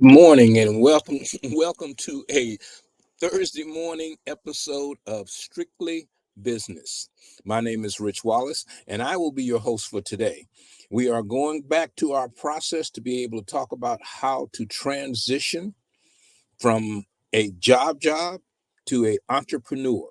Morning and welcome welcome to a Thursday morning episode of Strictly Business. My name is Rich Wallace and I will be your host for today. We are going back to our process to be able to talk about how to transition from a job to a entrepreneur.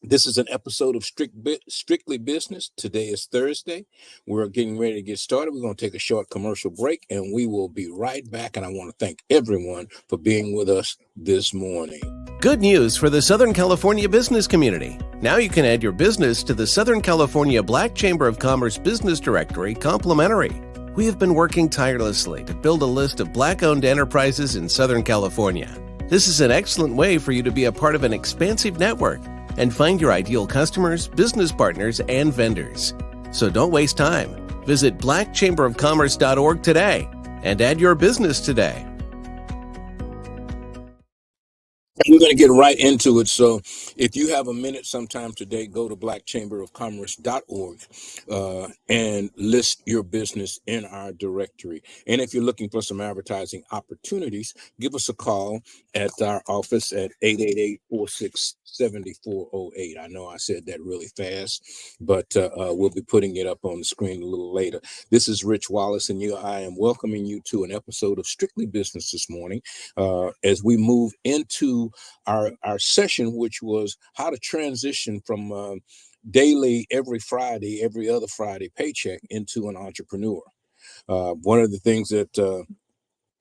This is an episode of Strictly Business. Today is Thursday. We're getting ready to get started. We're going to take a short commercial break and we will be right back. And I want to thank everyone for being with us this morning. Good news for the Southern California business community. Now you can add your business to the Southern California Black Chamber of Commerce Business Directory complimentary. We have been working tirelessly to build a list of Black-owned enterprises in Southern California. This is an excellent way for you to be a part of an expansive network and find your ideal customers, business partners, and vendors. So don't waste time. Visit blackchamberofcommerce.org today and add your business today. We're going to get right into it. So if you have a minute sometime today, go to blackchamberofcommerce.org and list your business in our directory. And if you're looking for some advertising opportunities, give us a call at our office at 888-46-7408. I know I said that really fast, but we'll be putting it up on the screen a little later. This is Rich Wallace, and I am welcoming you to an episode of Strictly Business this morning as we move into our session, which was how to transition from daily, every Friday, every other Friday paycheck into an entrepreneur. One of the things that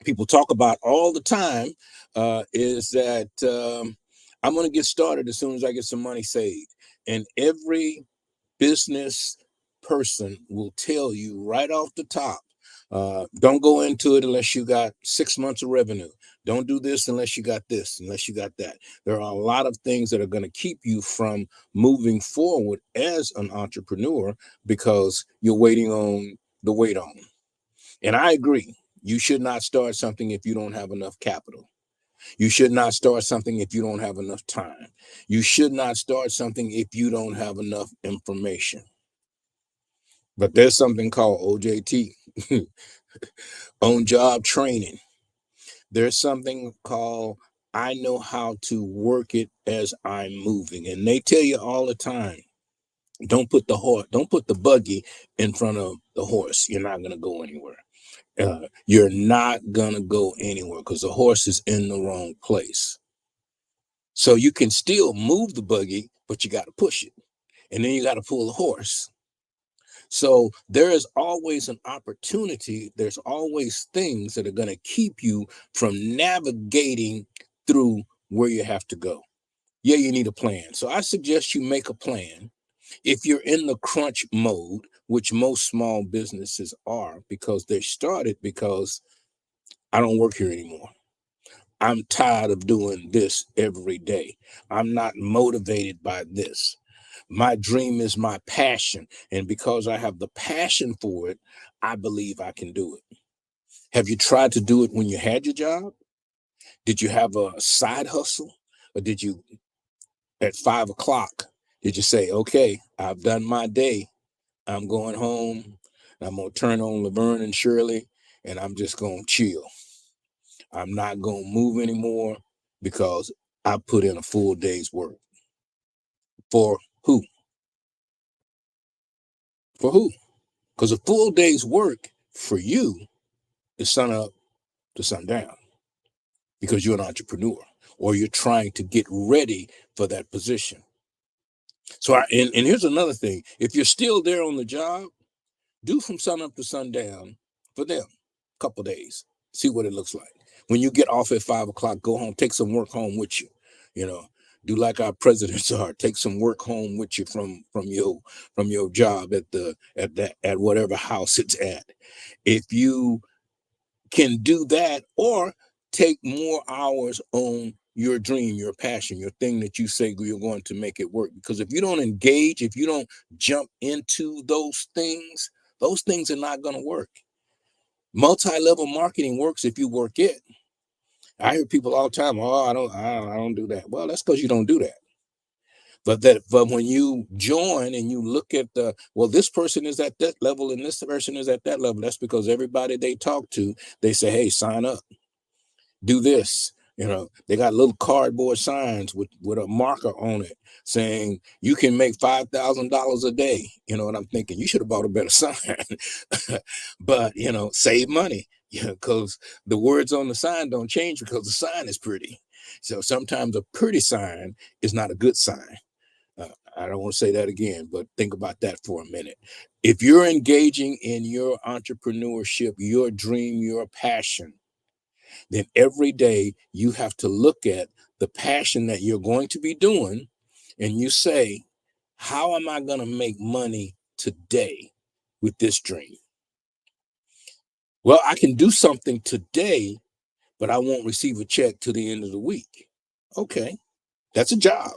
people talk about all the time is that I'm going to get started as soon as I get some money saved. And every business person will tell you right off the top, don't go into it unless you got 6 months of revenue. Don't do this unless you got this, unless you got that. There are a lot of things that are going to keep you from moving forward as an entrepreneur because you're waiting on the wait on. And I agree. You should not start something if you don't have enough capital. You should not start something if you don't have enough time. You should not start something if you don't have enough information. But there's something called OJT, on job training. There's something called I know how to work it as I'm moving. And they tell you all the time, don't put the buggy in front of the horse. You're not going to go anywhere. You're not going to go anywhere because the horse is in the wrong place. So you can still move the buggy, but you got to push it. And then you got to pull the horse. So there is always an opportunity. There's always things that are going to keep you from navigating through where you have to go. Yeah, you need a plan. So I suggest you make a plan. If you're in the crunch mode, which most small businesses are, because they started because I don't work here anymore. I'm tired of doing this every day. I'm not motivated by this. My dream is my passion. And because I have the passion for it, I believe I can do it. Have you tried to do it when you had your job? Did you have a side hustle? Or did you, at 5 o'clock, did you say, okay, I've done my day. I'm going home. I'm going to turn on Laverne and Shirley, and I'm just going to chill. I'm not going to move anymore because I put in a full day's work. For who? For who? Because a full day's work for you is sun up to sundown because you're an entrepreneur or you're trying to get ready for that position. So, and here's another thing. If you're still there on the job, do from sun up to sundown for them a couple days. See what it looks like. When you get off at 5 o'clock, go home, take some work home with you. You know, do like our presidents are. Take some work home with you from your job at whatever house it's at. If you can do that, or take more hours on your dream, your passion, your thing that you say you're going to make it work. Because if you don't engage, if you don't jump into those things are not going to work. Multi-level marketing works if you work it. I hear people all the time, oh, I don't do that. Well, that's because you don't do that. But when you join and you look at this person is at that level and this person is at that level, that's because everybody they talk to, they say, hey, sign up, do this. They got little cardboard signs with a marker on it saying you can make $5,000 a day. And I'm thinking you should have bought a better sign. But save money, because the words on the sign don't change because the sign is pretty. So sometimes a pretty sign is not a good sign. I don't want to say that again, but think about that for a minute. If you're engaging in your entrepreneurship, your dream, your passion, then every day you have to look at the passion that you're going to be doing and you say, how am I going to make money today with this dream? Well, I can do something today, but I won't receive a check till the end of the week. Okay, that's a job.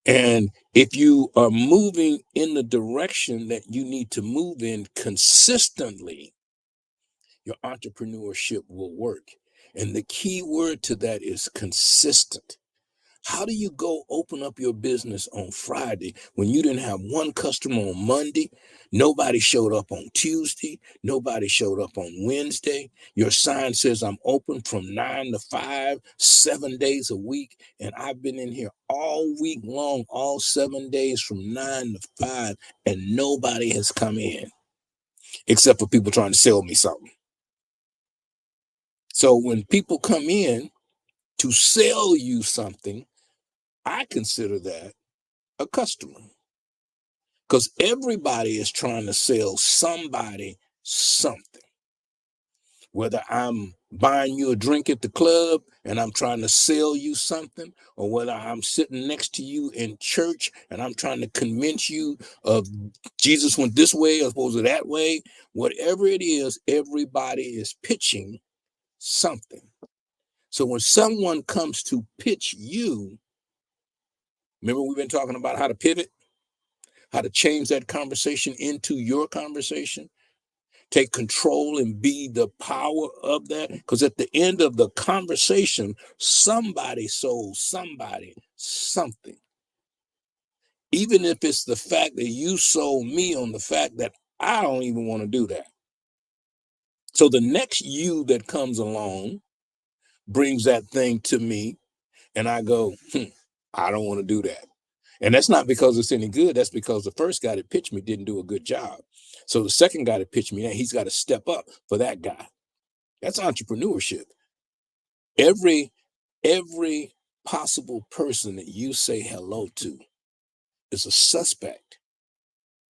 And if you are moving in the direction that you need to move in consistently, your entrepreneurship will work. And the key word to that is consistent. How do you go open up your business on Friday when you didn't have one customer on Monday? Nobody showed up on Tuesday. Nobody showed up on Wednesday. Your sign says I'm open from 9 to 5, 7 days a week. And I've been in here all week long, all 7 days from 9 to 5, and nobody has come in except for people trying to sell me something. So when people come in to sell you something, I consider that a customer, because everybody is trying to sell somebody something. Whether I'm buying you a drink at the club and I'm trying to sell you something, or whether I'm sitting next to you in church and I'm trying to convince you of Jesus went this way as opposed to that way, whatever it is, everybody is pitching something. So when someone comes to pitch you, remember we've been talking about how to pivot, how to change that conversation into your conversation, take control and be the power of that. Because at the end of the conversation, somebody sold somebody something. Even if it's the fact that you sold me on the fact that I don't even want to do that. So the next you that comes along brings that thing to me and I go, I don't want to do that. And that's not because it's any good. That's because the first guy that pitched me didn't do a good job. So the second guy that pitched me, now he's got to step up for that guy. That's entrepreneurship. Every possible person that you say hello to is a suspect,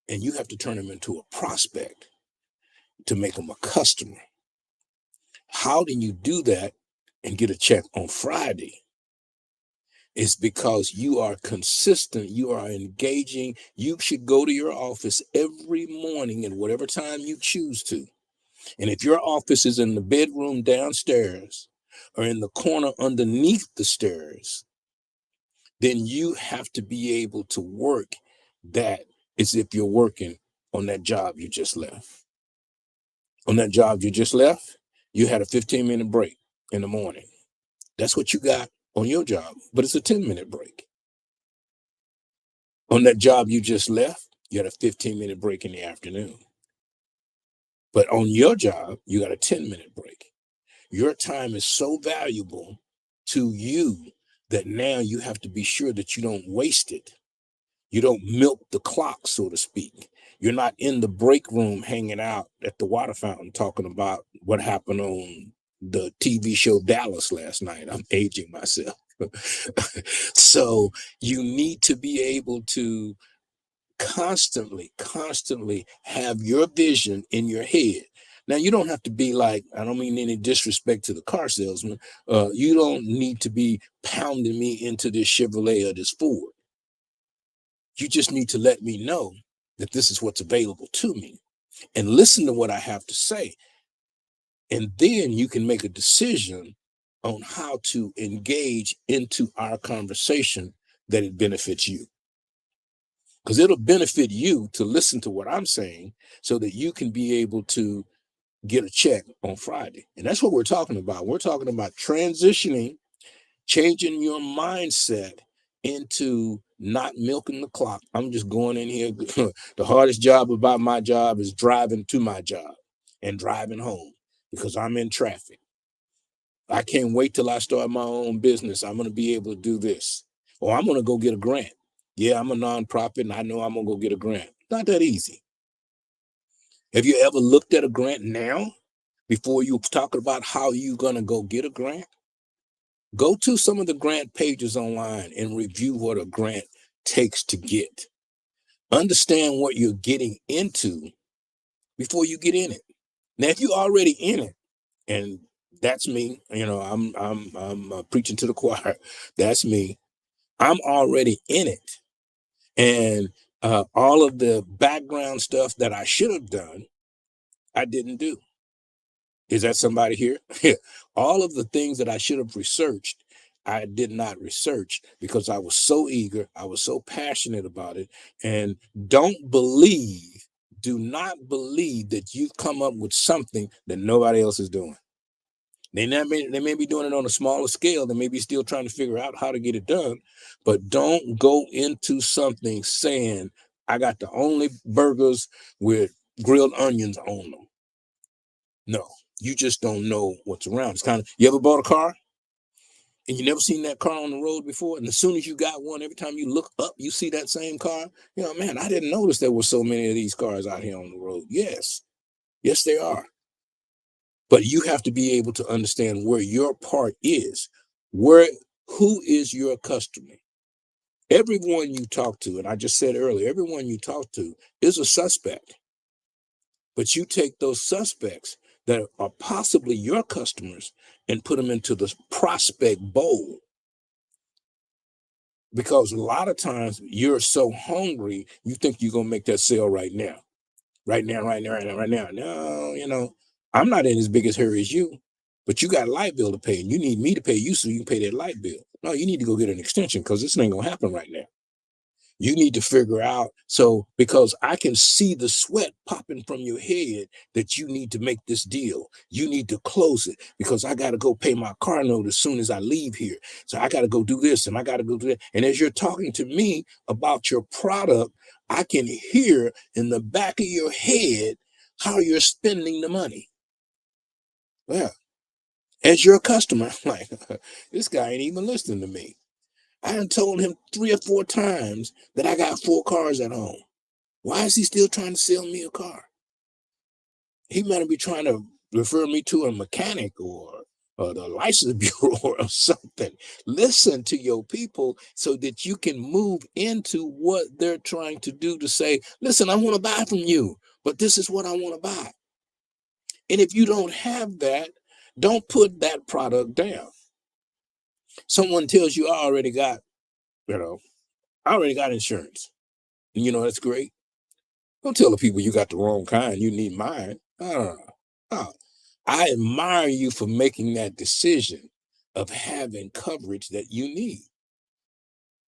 and you have to turn them into a prospect to make them a customer. How do you do that and get a check on Friday? It's because you are consistent, you are engaging. You should go to your office every morning at whatever time you choose to. And if your office is in the bedroom downstairs or in the corner underneath the stairs, then you have to be able to work that as if you're working on that job you just left. On that job you just left, you had a 15-minute break in the morning. That's what you got on your job, but it's a 10-minute break. On that job you just left, you had a 15-minute break in the afternoon. But on your job, you got a 10-minute break. Your time is so valuable to you that now you have to be sure that you don't waste it. You don't milk the clock, so to speak. You're not in the break room hanging out at the water fountain talking about what happened on the TV show Dallas last night. I'm aging myself. So you need to be able to constantly have your vision in your head. Now, you don't have to be like, I don't mean any disrespect to the car salesman. You don't need to be pounding me into this Chevrolet or this Ford. You just need to let me know that this is what's available to me and listen to what I have to say. And then you can make a decision on how to engage into our conversation that it benefits you. Because it'll benefit you to listen to what I'm saying so that you can be able to get a check on Friday. And that's what we're talking about. We're talking about transitioning, changing your mindset into not milking the clock. I'm just going in here. The hardest job about my job is driving to my job and driving home because I'm in traffic. I can't wait till I start my own business. I'm going to be able to do this. Or I'm going to go get a grant. Yeah, I'm a nonprofit and I know I'm going to go get a grant. Not that easy. Have you ever looked at a grant now before you talk about how you're going to go get a grant? Go to some of the grant pages online and review what a grant takes to get. Understand what you're getting into before you get in it. Now, if you're already in it, and that's me, I'm preaching to the choir. That's me. I'm already in it, and all of the background stuff that I should have done, I didn't do. Is that somebody here? All of the things that I should have researched, I did not research because I was so eager. I was so passionate about it. And do not believe that you've come up with something that nobody else is doing. They may be doing it on a smaller scale. They may be still trying to figure out how to get it done. But don't go into something saying, I got the only burgers with grilled onions on them. No. You just don't know what's around. It's kind of, you ever bought a car and you never seen that car on the road before? And as soon as you got one, every time you look up, you see that same car. Man, I didn't notice there were so many of these cars out here on the road. Yes, they are. But you have to be able to understand where your part is. Who is your customer? Everyone you talk to, and I just said earlier, everyone you talk to is a suspect. But you take those suspects that are possibly your customers and put them into the prospect bowl. Because a lot of times you're so hungry, you think you're going to make that sale right now. No, I'm not in as big a hurry as you, but you got a light bill to pay and you need me to pay you so you can pay that light bill. No, you need to go get an extension because this ain't going to happen right now. You need to figure out, because I can see the sweat popping from your head that you need to make this deal. You need to close it because I got to go pay my car note as soon as I leave here. So I got to go do this and I got to go do that. And as you're talking to me about your product, I can hear in the back of your head how you're spending the money. Well, as your customer, I'm like, this guy ain't even listening to me. I done told him 3 or 4 times that I got 4 cars at home. Why is he still trying to sell me a car? He might be trying to refer me to a mechanic or the license bureau or something. Listen to your people so that you can move into what they're trying to do to say, listen, I want to buy from you, but this is what I want to buy. And if you don't have that, don't put that product down. Someone tells you, I already got insurance. And that's great. Don't tell the people you got the wrong kind, you need mine. I admire you for making that decision of having coverage that you need.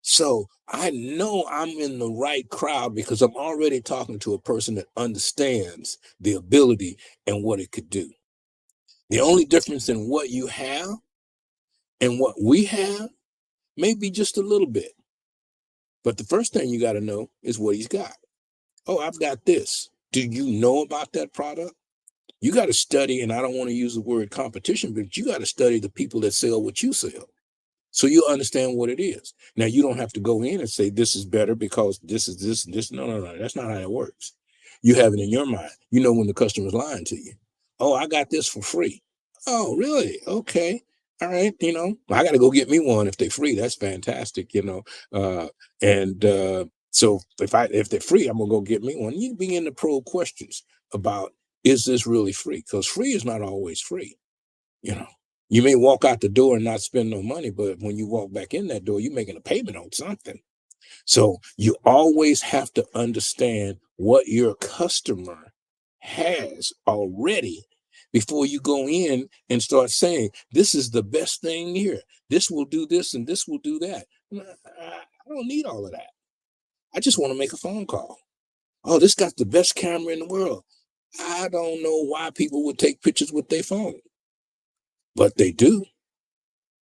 So I know I'm in the right crowd because I'm already talking to a person that understands the ability and what it could do. The only difference in what you have and what we have may be just a little bit. But the first thing you got to know is what he's got. Oh, I've got this. Do you know about that product? You got to study, and I don't want to use the word competition, but you got to study the people that sell what you sell. So you'll understand what it is. Now, you don't have to go in and say, this is better because this is this and this. No. That's not how it works. You have it in your mind. You know when the customer's lying to you. Oh, I got this for free. Oh, really? Okay. All right. I got to go get me one if they're free. That's fantastic, So if they're free, I'm going to go get me one. You begin to probe questions about, is this really free? Because free is not always free. You may walk out the door and not spend no money, but when you walk back in that door, you're making a payment on something. So you always have to understand what your customer has already before you go in and start saying, this is the best thing here. This will do this and this will do that. I don't need all of that. I just want to make a phone call. Oh, this got the best camera in the world. I don't know why people would take pictures with their phone, but they do.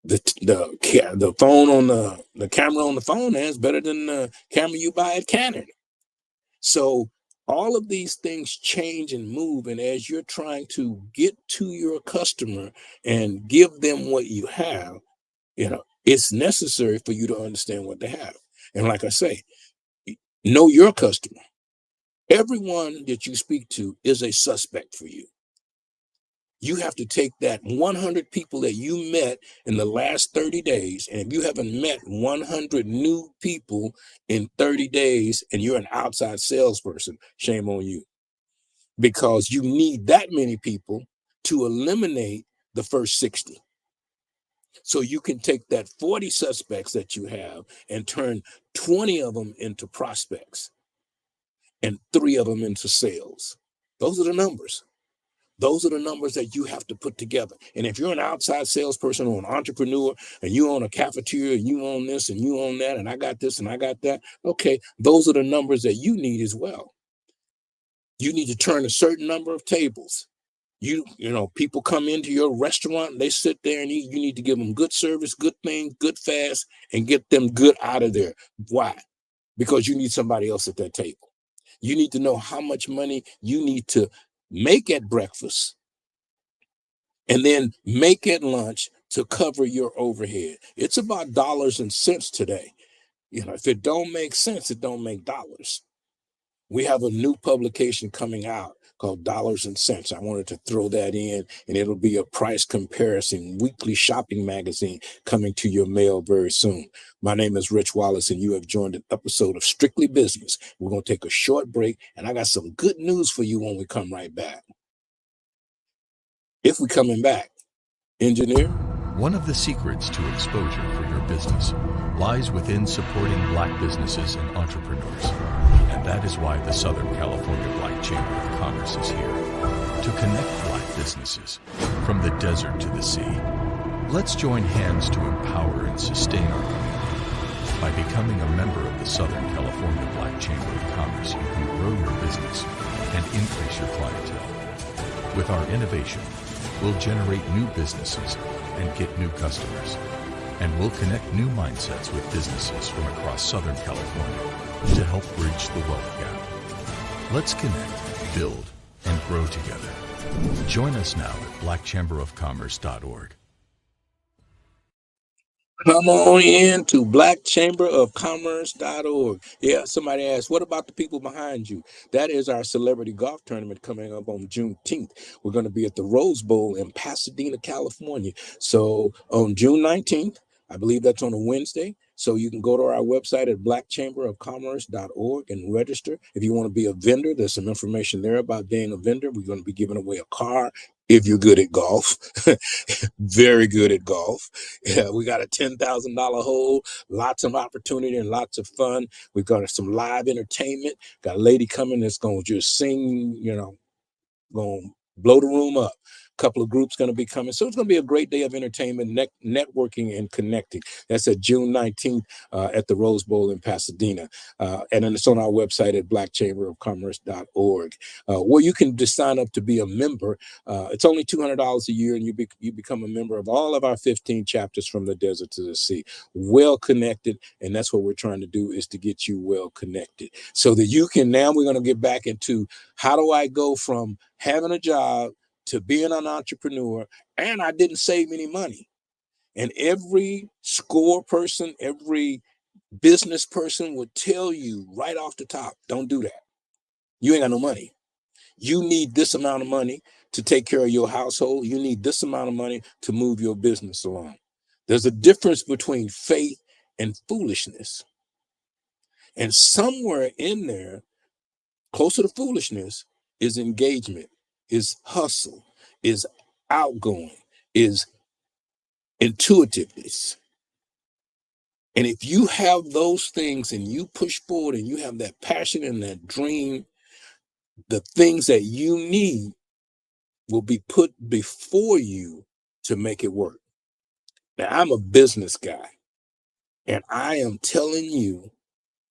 The phone on the camera on the phone is better than the camera you buy at Canon. So all of these things change and move, and as you're trying to get to your customer and give them what you have, it's necessary for you to understand what they have. And like I say, know your customer. Everyone that you speak to is a suspect for you. You have to take that 100 people that you met in the last 30 days, and if you haven't met 100 new people in 30 days and you're an outside salesperson, shame on you, because you need that many people to eliminate the first 60. So you can take that 40 suspects that you have and turn 20 of them into prospects and 3 of them into sales. Those are the numbers. Those are the numbers that you have to put together. And if you're an outside salesperson or an entrepreneur and you own a cafeteria, you own this and you own that, and I got this and I got that, okay, those are the numbers that you need as well. You need to turn a certain number of tables. You know, people come into your restaurant, they sit there and eat. You need to give them good service, good things, good fast, and get them good out of there. Why? Because you need somebody else at that table. You need to know how much money you need to make at breakfast and then make at lunch to cover your overhead. It's about dollars and cents today. If it don't make sense, it don't make dollars. We have a new publication coming out called Dollars and Cents. I wanted to throw that in, and it'll be a price comparison weekly shopping magazine coming to your mail very soon. My name is Rich Wallace, and you have joined an episode of Strictly Business. We're going to take a short break, and I got some good news for you when we come right back. If we're coming back, engineer. One of the secrets to exposure for your business lies within supporting Black businesses and entrepreneurs. And that is why the Southern California Black Chamber of Commerce is here, to connect Black businesses from the desert to the sea. Let's join hands to empower and sustain our community. By becoming a member of the Southern California Black Chamber of Commerce, you can grow your business and increase your clientele. With our innovation, we'll generate new businesses and get new customers. And we'll connect new mindsets with businesses from across Southern California to help bridge the wealth gap. Let's connect, build, and grow together. Join us now at blackchamberofcommerce.org. Come on in to blackchamberofcommerce.org. Yeah, somebody asked, what about the people behind you? That is our celebrity golf tournament coming up on Juneteenth. We're going to be at the Rose Bowl in Pasadena, California. So on June 19th, I believe that's on a Wednesday. So you can go to our website at blackchamberofcommerce.org and register. If you want to be a vendor, there's some information there about being a vendor. We're going to be giving away a car if you're good at golf. Very good at golf. Yeah, we got a $10,000 hole, lots of opportunity and lots of fun. We've got some live entertainment. Got a lady coming that's going to just sing, going to blow the room up. Couple of groups going to be coming. So it's going to be a great day of entertainment, networking, and connecting. That's at June 19th at the Rose Bowl in Pasadena. And then it's on our website at blackchamberofcommerce.org, where you can just sign up to be a member. It's only $200 a year, and you become a member of all of our 15 chapters from the desert to the sea. Well connected, and that's what we're trying to do, is to get you well connected so that you can, now we're going to get back into how do I go from having a job to being an entrepreneur, and I didn't save any money. And every score person, every business person would tell you right off the top, don't do that. You ain't got no money. You need this amount of money to take care of your household. You need this amount of money to move your business along. There's a difference between faith and foolishness. And somewhere in there, closer to foolishness, is engagement, is hustle, is outgoing, is intuitiveness. And if you have those things and you push forward and you have that passion and that dream, the things that you need will be put before you to make it work. Now, I'm a business guy, and I am telling you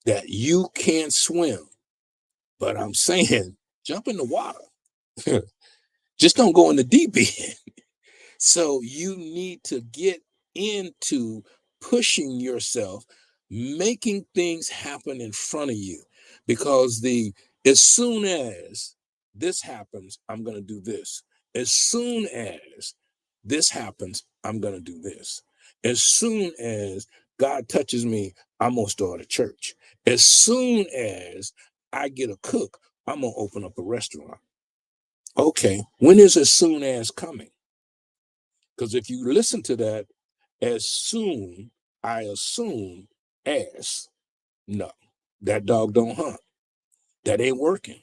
that you can't swim, but I'm saying jump in the water. Just don't go in the deep end. So you need to get into pushing yourself, making things happen in front of you. Because as soon as this happens, I'm going to do this. As soon as this happens, I'm going to do this. As soon as God touches me, I'm going to start a church. As soon as I get a cook, I'm going to open up a restaurant. Okay, when is as soon as coming? Because if you listen to that, as soon, I assume as, no, that dog don't hunt. That ain't working.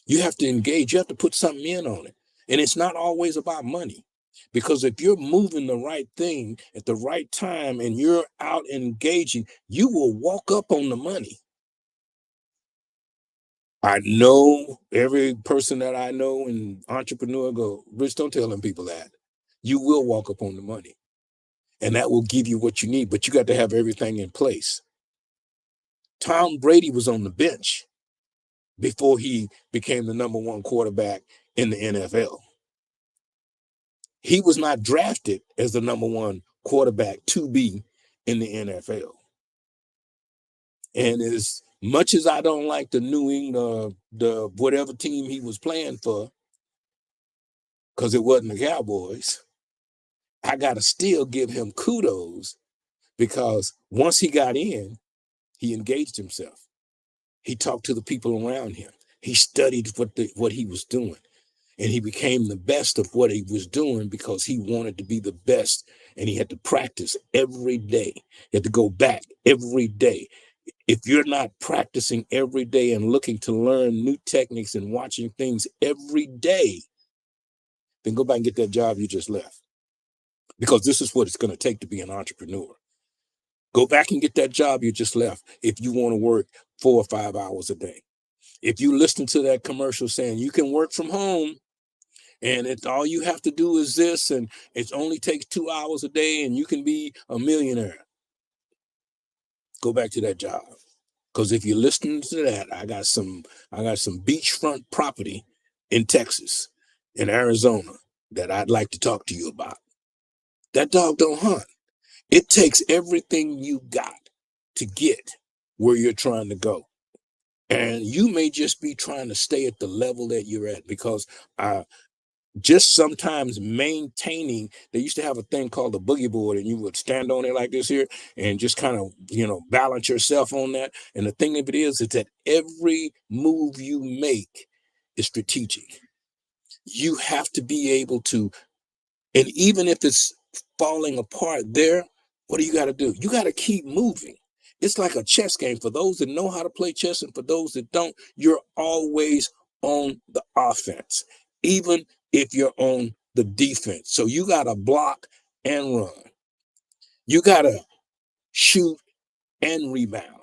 You have to engage. You have to put something in on it. And it's not always about money. Because if you're moving the right thing at the right time and you're out engaging, you will walk up on the money. I know every person that I know in entrepreneur go, Rich, don't tell them people that. You will walk up on the money. And that will give you what you need, but you got to have everything in place. Tom Brady was on the bench before he became the number one quarterback in the NFL. He was not drafted as the number one quarterback to be in the NFL. And as much as I don't like the New England, the whatever team he was playing for, because it wasn't the Cowboys, I got to still give him kudos, because once he got in, he engaged himself. He talked to the people around him. He studied what he was doing. And he became the best of what he was doing because he wanted to be the best. And he had to practice every day. He had to go back every day. If you're not practicing every day and looking to learn new techniques and watching things every day, then go back and get that job you just left. Because this is what it's going to take to be an entrepreneur. Go back and get that job you just left if you want to work 4 or 5 hours a day. If you listen to that commercial saying you can work from home and all you have to do is this, and it only takes 2 hours a day and you can be a millionaire, go back to that job. Because if you're listening to that, I got some beachfront property in Texas, in Arizona, that I'd like to talk to you about. That dog don't hunt. It takes everything you got to get where you're trying to go. And you may just be trying to stay at the level that you're at, because just sometimes maintaining, they used to have a thing called the boogie board, and you would stand on it like this here and just kind of, balance yourself on that. And the thing of it is that every move you make is strategic. You have to be able to, and even if it's falling apart there, what do you got to do? You got to keep moving. It's like a chess game. For those that know how to play chess and for those that don't, you're always on the offense, even if you're on the defense. So you got to block and run. You got to shoot and rebound.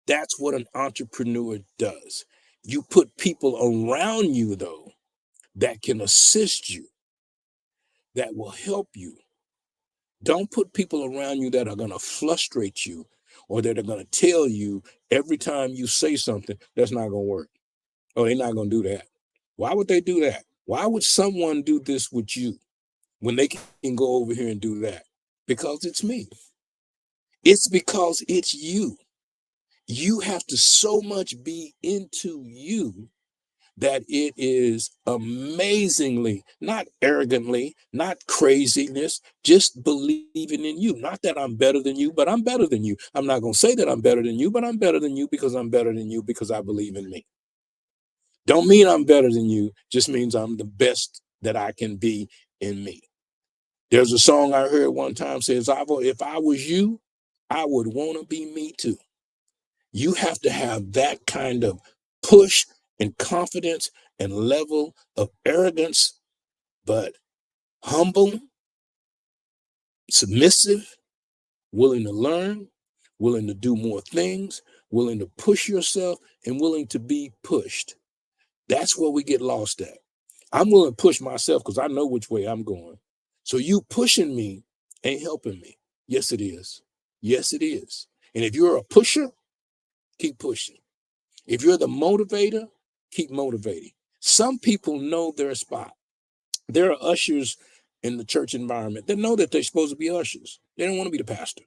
That's what an entrepreneur does. You put people around you, though, that can assist you, that will help you. Don't put people around you that are going to frustrate you, or that are going to tell you every time you say something, that's not going to work. Oh, they're not going to do that. Why would they do that? Why would someone do this with you when they can go over here and do that? Because it's me. It's because it's you. You have to so much be into you that it is amazingly, not arrogantly, not craziness, just believing in you. Not that I'm better than you, but I'm better than you. I'm not going to say that I'm better than you, but I'm better than you because I'm better than you because I believe in me. Don't mean I'm better than you, just means I'm the best that I can be in me. There's a song I heard one time says, if I was you, I would want to be me too. You have to have that kind of push and confidence and level of arrogance, but humble, submissive, willing to learn, willing to do more things, willing to push yourself, and willing to be pushed. That's where we get lost at. I'm willing to push myself because I know which way I'm going. So you pushing me ain't helping me. Yes, it is. Yes, it is. And if you're a pusher, keep pushing. If you're the motivator, keep motivating. Some people know their spot. There are ushers in the church environment that know that they're supposed to be ushers. They don't want to be the pastor.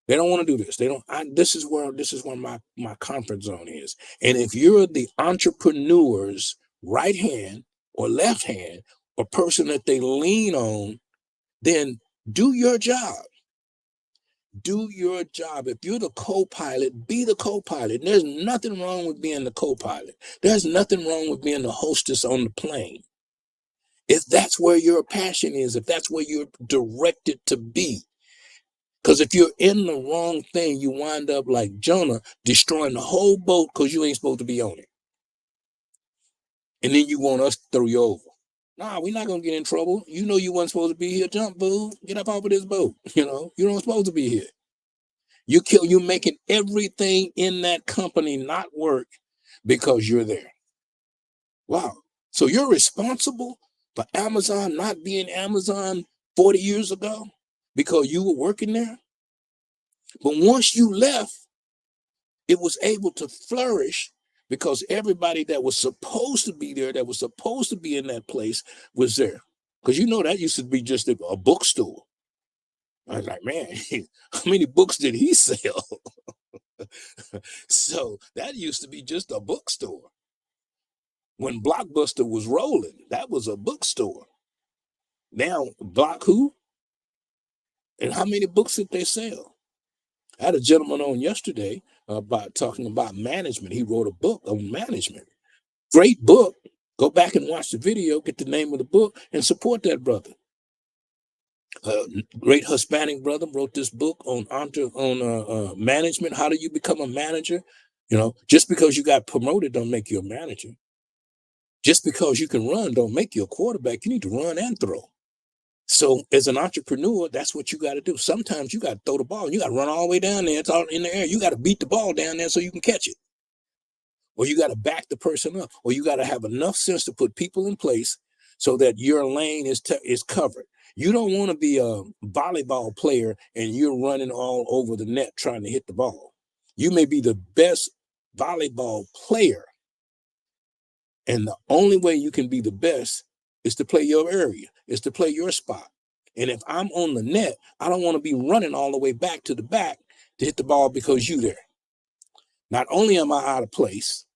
They don't want to do this. They don't. This is where my comfort zone is. And if you're the entrepreneur's right hand or left hand or person that they lean on, then do your job. Do your job. If you're the co-pilot, be the co-pilot. There's nothing wrong with being the co-pilot. There's nothing wrong with being the hostess on the plane. If that's where your passion is, if that's where you're directed to be. Because if you're in the wrong thing, you wind up like Jonah, destroying the whole boat because you ain't supposed to be on it. And then you want us to throw you over. Nah, we're not going to get in trouble. You know you wasn't supposed to be here. Jump, boo. Get up off of this boat. You know, you don't supposed to be here. You're making everything in that company not work because you're there. Wow. So you're responsible for Amazon not being Amazon 40 years ago because you were working there? But once you left, it was able to flourish because everybody that was supposed to be there, that was supposed to be in that place, was there. Because you know that used to be just a bookstore. I was like, man, how many books did he sell? So that used to be just a bookstore. When Blockbuster was rolling, that was a bookstore. Now, Block who? And how many books did they sell? I had a gentleman on yesterday about talking about management. He wrote a book on management. Great book. Go back and watch the video, get the name of the book, and support that brother. Great Hispanic brother wrote this book on management. How do you become a manager? You know, just because you got promoted don't make you a manager. Just because you can run don't make you a quarterback. You need to run and throw. So as an entrepreneur, that's what you got to do. Sometimes you got to throw the ball. You got to run all the way down there. It's all in the air. You got to beat the ball down there so you can catch it. Or you got to back the person up. Or you got to have enough sense to put people in place so that your lane is covered. You don't want to be a volleyball player and you're running all over the net trying to hit the ball. You may be the best volleyball player. And the only way you can be the best is to play your area, is to play your spot. And if I'm on the net, I don't want to be running all the way back to the back to hit the ball because you there. Not only am I out of place,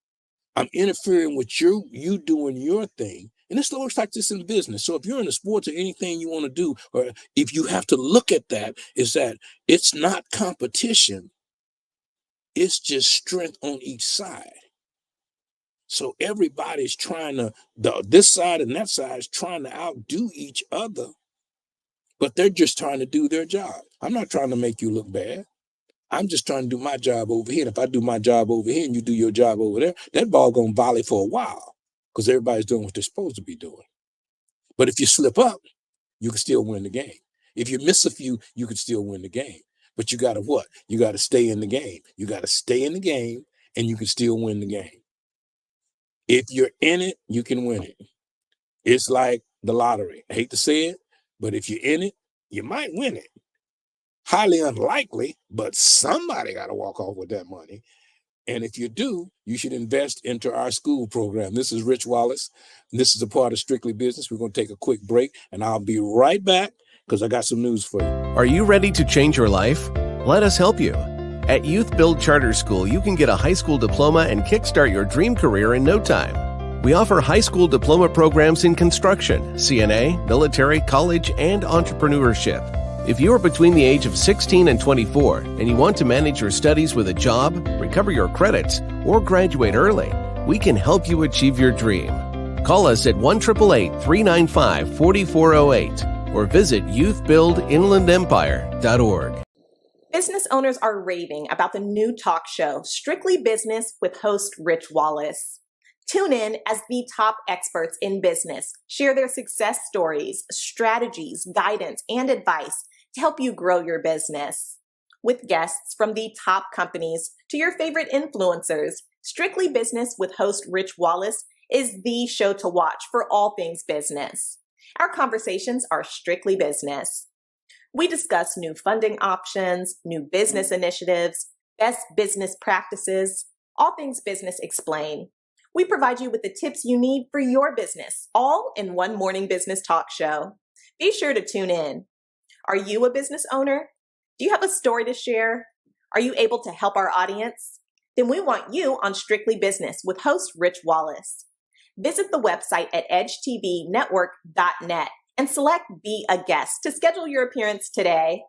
I'm interfering with you doing your thing. And this looks like this in business. So if you're in the sports or anything you want to do, or if you have to look at that, is that it's not competition. It's just strength on each side. So everybody's trying to, this side and that side is trying to outdo each other, but they're just trying to do their job. I'm not trying to make you look bad. I'm just trying to do my job over here. And if I do my job over here and you do your job over there, that ball gonna volley for a while because everybody's doing what they're supposed to be doing. But if you slip up, you can still win the game. If you miss a few, you can still win the game. But you gotta what? You gotta stay in the game. You gotta stay in the game and you can still win the game. If you're in it, you can win it. It's like the lottery. I hate to say it, but if you're in it, you might win it. Highly unlikely, but somebody got to walk off with that money. And if you do, you should invest into our school program. This is Rich Wallace. This is a part of Strictly Business. We're going to take a quick break, and I'll be right back because I got some news for you. Are you ready to change your life? Let us help you. At Youth Build Charter School, you can get a high school diploma and kickstart your dream career in no time. We offer high school diploma programs in construction, CNA, military, college, and entrepreneurship. If you are between the age of 16 and 24 and you want to manage your studies with a job, recover your credits, or graduate early, we can help you achieve your dream. Call us at 1-888-395-4408 or visit youthbuildinlandempire.org. Business owners are raving about the new talk show, Strictly Business with host Rich Wallace. Tune in as the top experts in business share their success stories, strategies, guidance, and advice to help you grow your business. With guests from the top companies to your favorite influencers, Strictly Business with host Rich Wallace is the show to watch for all things business. Our conversations are strictly business. We discuss new funding options, new business initiatives, best business practices, all things business explained. We provide you with the tips you need for your business, all in one morning business talk show. Be sure to tune in. Are you a business owner? Do you have a story to share? Are you able to help our audience? Then we want you on Strictly Business with host Rich Wallace. Visit the website at edgetvnetwork.net and select Be a Guest to schedule your appearance today.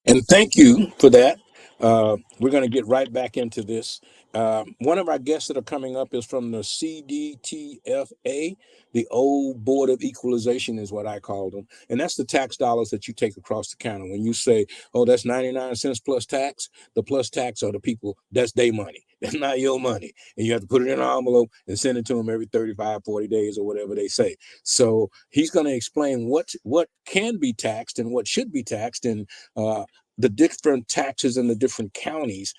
And thank you for that. We're going to get right back into this. One of our guests that are coming up is from the CDTFA, the old Board of Equalization is what I call them. And that's the tax dollars that you take across the counter. When you say, oh, that's 99 cents plus tax, the plus tax are the people, that's their money. That's not your money. And you have to put it in an envelope and send it to them every 35, 40 days or whatever they say. So he's going to explain what can be taxed and what should be taxed, and the different taxes in the different counties.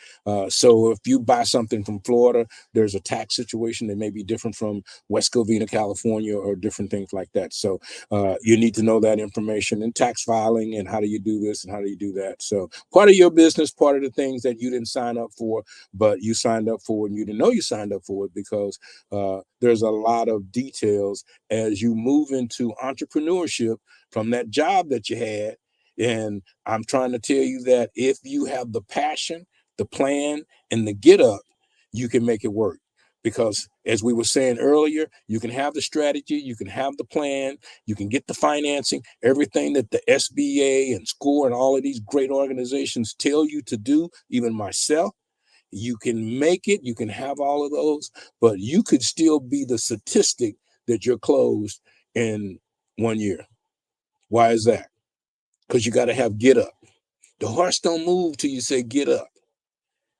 So if you buy something from Florida, there's a tax situation that may be different from West Covina, California, or different things like that. So you need to know that information and tax filing and how do you do this and how do you do that. So part of your business, part of the things that you didn't sign up for, but you signed up for and you didn't know you signed up for it, because there's a lot of details as you move into entrepreneurship from that job that you had. And I'm trying to tell you that if you have the passion, the plan, and the get up, you can make it work. Because as we were saying earlier, you can have the strategy, you can have the plan, you can get the financing, everything that the SBA and SCORE and all of these great organizations tell you to do, even myself. You can make it, you can have all of those, but you could still be the statistic that you're closed in 1 year. Why is that? Because you got to have get up. The horse don't move till you say get up.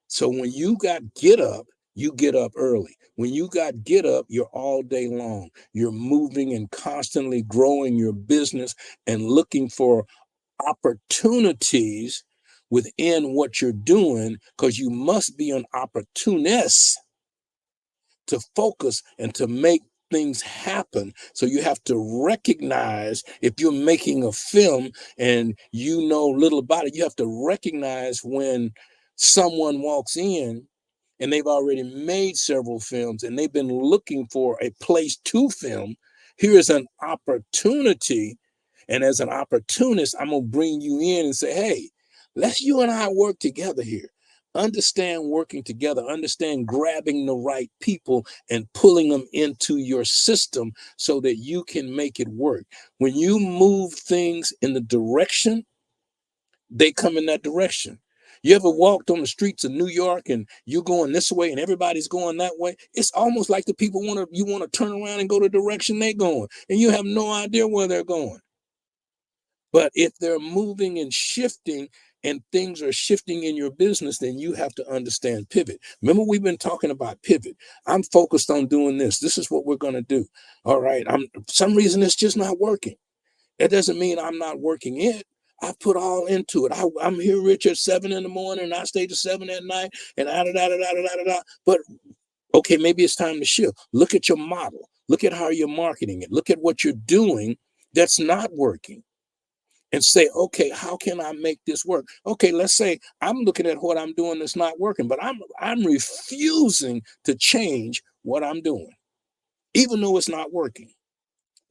So when you got get up, you get up early. When you got get up, you're all day long. You're moving and constantly growing your business and looking for opportunities within what you're doing, because you must be an opportunist to focus and to make things happen. So you have to recognize, if you're making a film and you know little about it, you have to recognize when someone walks in and they've already made several films and they've been looking for a place to film. Here is an opportunity. And as an opportunist, I'm going to bring you in and say, hey, let's you and I work together here. Understand working together, understand grabbing the right people and pulling them into your system so that you can make it work. When you move things in the direction, they come in that direction. You ever walked on the streets of New York and you're going this way and everybody's going that way? It's almost like the people want to turn around and go the direction they're going, and you have no idea where they're going. But if they're moving and shifting and things are shifting in your business, then you have to understand pivot. Remember, we've been talking about pivot. I'm focused on doing this. This is what we're going to do. All right. For some reason, it's just not working. That doesn't mean I'm not working it. I put all into it. I'm here, Rich, at 7 in the morning, and I stay to 7 at night, and da. But okay, maybe it's time to shift. Look at your model. Look at how you're marketing it. Look at what you're doing that's not working. And say, okay, how can I make this work? Okay, let's say I'm looking at what I'm doing that's not working, but I'm refusing to change what I'm doing, even though it's not working.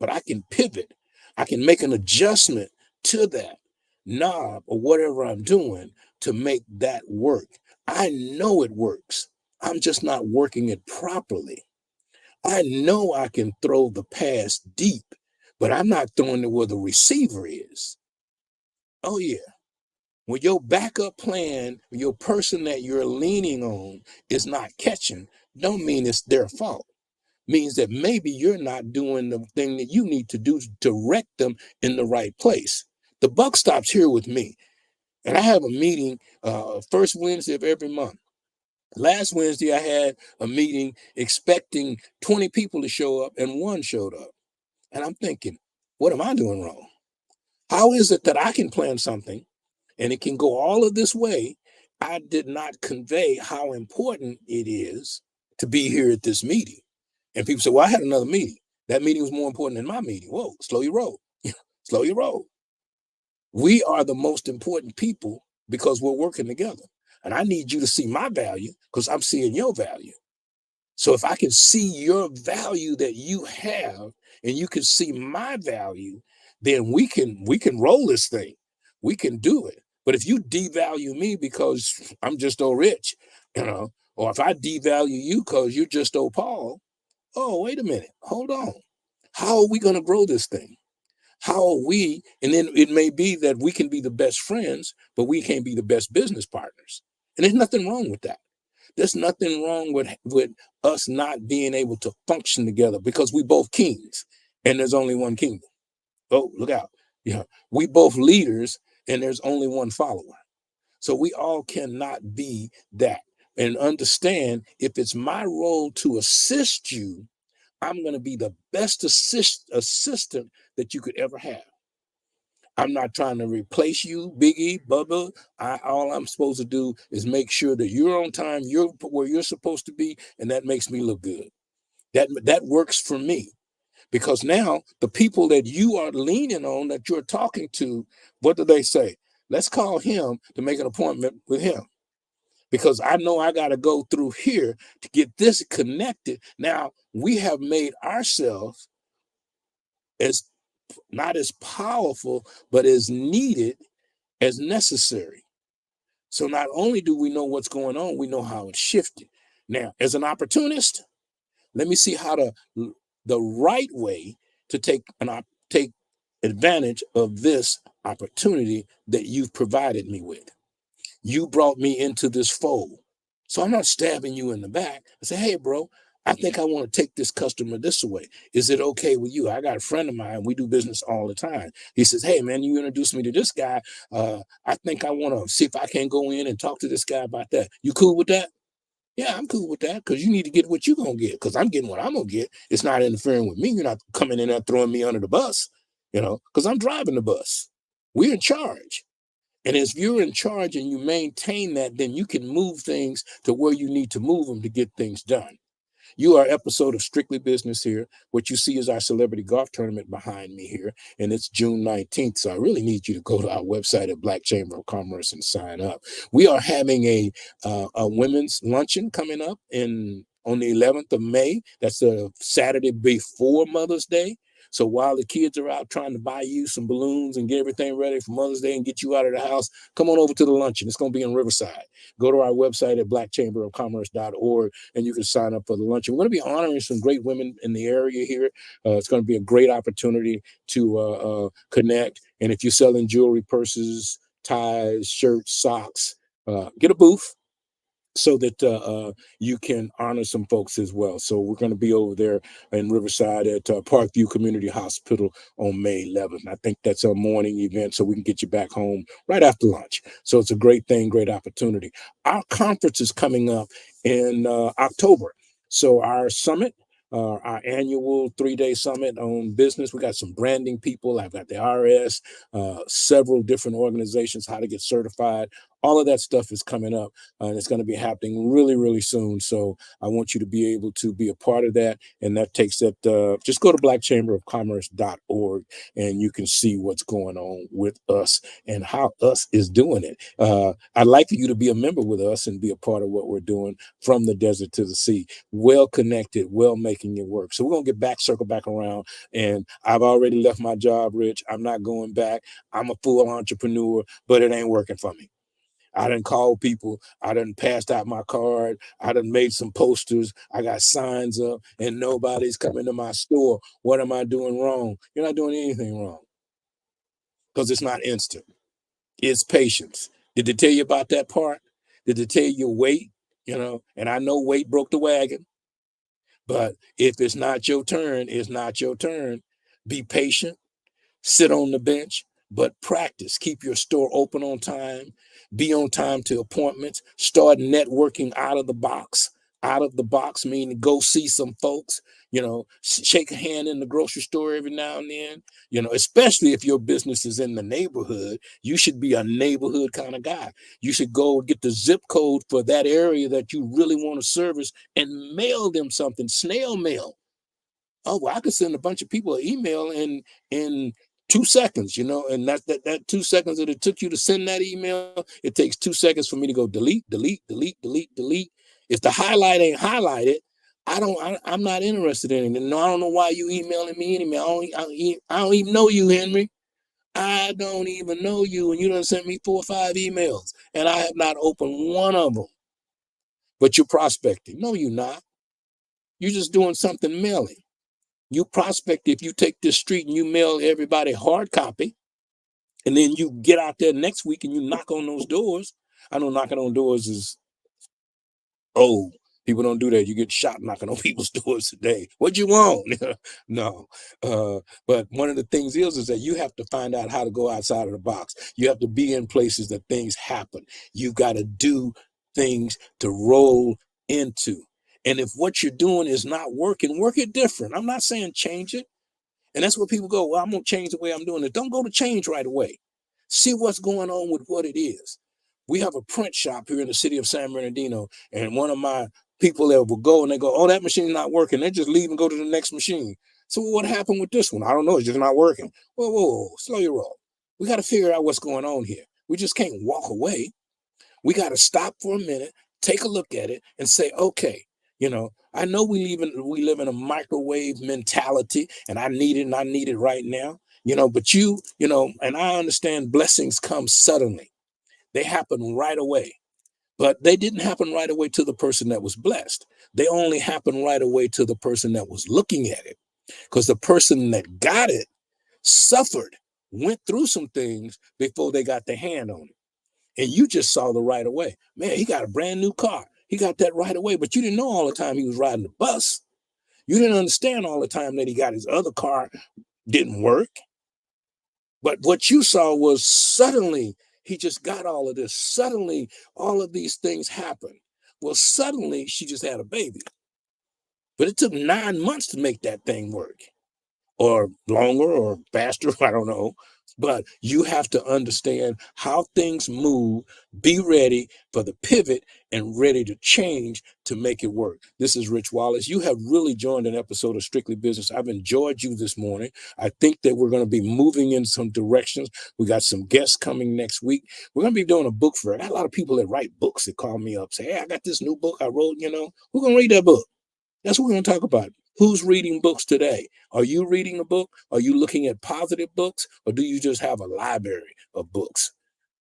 But I can pivot. I can make an adjustment to that knob or whatever I'm doing to make that work. I know it works. I'm just not working it properly. I know I can throw the pass deep, but I'm not throwing it where the receiver is. Oh, yeah. When your backup plan, your person that you're leaning on is not catching, don't mean it's their fault. Means that maybe you're not doing the thing that you need to do to direct them in the right place. The buck stops here with me. And I have a meeting first Wednesday of every month. Last Wednesday, I had a meeting expecting 20 people to show up, and one showed up. And I'm thinking, what am I doing wrong? How is it that I can plan something and it can go all of this way? I did not convey how important it is to be here at this meeting. And people say, well, I had another meeting. That meeting was more important than my meeting. Whoa, slow your roll. Slow your roll. We are the most important people because we're working together. And I need you to see my value because I'm seeing your value. So if I can see your value that you have and you can see my value, then we can roll this thing. We can do it. But if you devalue me because I'm just old Rich, or if I devalue you because you're just old Paul, oh, wait a minute, hold on. How are we going to grow this thing? How are we? And then it may be that we can be the best friends, but we can't be the best business partners. And there's nothing wrong with that. There's nothing wrong with us not being able to function together because we both kings and there's only one kingdom. Oh, look out. Yeah. We both leaders and there's only one follower. So we all cannot be that. And understand, if it's my role to assist you, I'm going to be the best assistant that you could ever have. I'm not trying to replace you, Biggie, Bubba. All I'm supposed to do is make sure that you're on time, you're where you're supposed to be, and that makes me look good. That works for me. Because now the people that you are leaning on, that you're talking to, what do they say? Let's call him to make an appointment with him. Because I know I got to go through here to get this connected. Now we have made ourselves as not as powerful, but as needed, as necessary. So not only do we know what's going on, we know how it's shifted. Now, as an opportunist, let me see how the right way to take advantage of this opportunity that you've provided me with. You brought me into this fold. So I'm not stabbing you in the back. I say, hey, bro, I think I want to take this customer this way. Is it okay with you? I got a friend of mine. We do business all the time. He says, hey, man, you introduced me to this guy. I think I want to see if I can go in and talk to this guy about that. You cool with that? Yeah, I'm cool with that, because you need to get what you're going to get, because I'm getting what I'm going to get. It's not interfering with me. You're not coming in there throwing me under the bus, because I'm driving the bus. We're in charge. And if you're in charge and you maintain that, then you can move things to where you need to move them to get things done. You are episode of Strictly Business here. What you see is our celebrity golf tournament behind me here, and it's June 19th. So I really need you to go to our website at Black Chamber of Commerce and sign up. We are having a women's luncheon coming up on the 11th of May. That's the Saturday before Mother's Day. So while the kids are out trying to buy you some balloons and get everything ready for Mother's Day and get you out of the house, come on over to the luncheon. It's going to be in Riverside. Go to our website at blackchamberofcommerce.org and you can sign up for the luncheon. We're going to be honoring some great women in the area here. It's going to be a great opportunity to connect. And if you're selling jewelry, purses, ties, shirts, socks, get a booth, so that you can honor some folks as well. So we're going to be over there in Riverside at Parkview Community Hospital on May 11th. I think that's a morning event, so we can get you back home right after lunch. So it's a great thing, great opportunity. Our conference is coming up in October. So our summit, our annual 3-day summit on business. We got some branding people. I've got the RS, several different organizations, how to get certified. All of that stuff is coming up, and it's going to be happening really, really soon. So I want you to be able to be a part of that. And that takes that, just go to blackchamberofcommerce.org and you can see what's going on with us and how us is doing it. I'd like for you to be a member with us and be a part of what we're doing from the desert to the sea. Well connected, well making it work. So we're going to get back, circle back around. And I've already left my job, Rich. I'm not going back. I'm a full entrepreneur, but it ain't working for me. I done called people. I done passed out my card. I done made some posters. I got signs up and nobody's coming to my store. What am I doing wrong? You're not doing anything wrong, because it's not instant. It's patience. Did they tell you about that part? Did they tell you wait? And I know wait broke the wagon, but if it's not your turn, it's not your turn. Be patient. Sit on the bench, but practice. Keep your store open on time. Be on time to appointments. Start networking out of the box. Out of the box meaning go see some folks, shake a hand in the grocery store every now and then, especially if your business is in the neighborhood. You should be a neighborhood kind of guy. You should go get the zip code for that area that you really want to service and mail them something, snail mail. Oh, well, I could send a bunch of people an email in 2 seconds, and that 2 seconds that it took you to send that email, it takes 2 seconds for me to go delete, delete, delete, delete, delete. If the highlight ain't highlighted, I'm not interested in it. No, I don't know why you emailing me anyway. I don't even know you, Henry. I don't even know you, and you done sent me 4 or 5 emails, and I have not opened one of them. But you're prospecting. No, you're not. You're just doing something mailing. You prospect if you take this street and you mail everybody hard copy, and then you get out there next week and you knock on those doors. I know knocking on doors is old. People don't do that. You get shot knocking on people's doors today. What you want? No. But one of the things is that you have to find out how to go outside of the box. You have to be in places that things happen. You got to do things to roll into. And if what you're doing is not working, work it different. I'm not saying change it. And that's where people go, well, I'm going to change the way I'm doing it. Don't go to change right away. See what's going on with what it is. We have a print shop here in the city of San Bernardino, and one of my people there will go and they go, oh, that machine's not working. They just leave and go to the next machine. So what happened with this one? I don't know. It's just not working. Whoa, slow your roll. We got to figure out what's going on here. We just can't walk away. We got to stop for a minute, take a look at it, and say, okay, I know we live in a microwave mentality, and I need it right now, but and I understand blessings come suddenly. They happen right away, but they didn't happen right away to the person that was blessed. They only happened right away to the person that was looking at it, because the person that got it suffered, went through some things before they got their hand on it. And you just saw the right away. Man, he got a brand new car. He got that right away, but you didn't know all the time he was riding the bus. You didn't understand all the time that he got his other car didn't work. But what you saw was suddenly he just got all of this. Suddenly all of these things happened. Well, suddenly she just had a baby. But it took 9 months to make that thing work, or longer or faster, I don't know. But you have to understand how things move, be ready for the pivot and ready to change to make it work. This is Rich Wallace. You have really joined an episode of Strictly Business. I've enjoyed you this morning. I think that we're going to be moving in some directions. We got some guests coming next week. We're going to be doing a book fair. I got a lot of people that write books that call me up, say, hey, I got this new book I wrote, who's going to read that book? That's what we're going to talk about. Who's reading books today? Are you reading a book? Are you looking at positive books? Or do you just have a library of books?